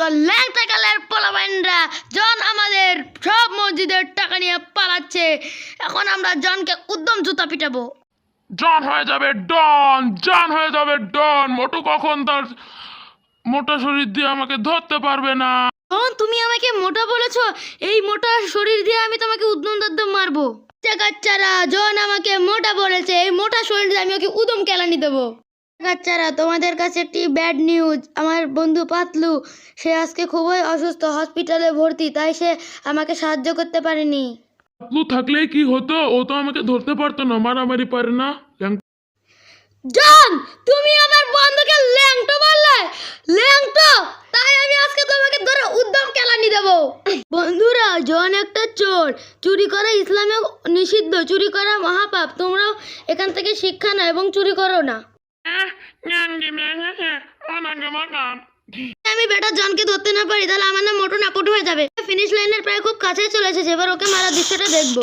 তো ল্যাংটা কালের পোলাপাইনরা জন আমাদের সব মসজিদের টাকা নিয়ে পালাচ্ছে। এখন আমরা জনকে উদ্যম জুতা পিটাবো। জন হয়ে যাবে ডন, জন হয়ে যাবে ডন। মোটু কখন তার মোটা শরীর দিয়ে আমাকে ধরতে পারবে না। জন, তুমি আমাকে মোটা বলেছো, এই মোটা শরীর দিয়ে আমি তোমাকে উদ্যম দদ্দম মারবো। বাচ্চারা, জন আমাকে মোটা বলেছে, এই মোটা শরীর দিয়ে আমি ওকে উদম কেলানি দেবো। বাচ্চারা, তোমাদের কাছে একটি ব্যাড নিউজ। আমার বন্ধু পাতলু, সে আজকে খুবই অসুস্থ, হসপিটালে ভর্তি, তাই সে আমাকে সাহায্য করতে পারেনি। পাতলু থাকলেই কি হতো, ও তো আমাকে ধরতে পারতো না, মারামারি পারে না। জন, তুমি আমার বন্ধুকে ল্যাংটো বললে, ল্যাংটো, তাই আমি আজকে তোমাকে ধরে উদ্যম কেলানি দেব। বন্ধুরা, জন একটা চোর, চুরি করা ইসলামে নিষিদ্ধ, চুরি করা মহাপাপ। তোমরাও এখান থেকে শিক্ষা নাও এবং চুরি করো না। আমি বেটা জনকে ধরতে না পারি, তাহলে আমার নাম মোটু নাপটু হয়ে যাবে। ফিনিশ লাইনের প্রায় খুব কাছে চলে এসেছে, এবার ওকে মারা দৃশ্যটা দেখবো।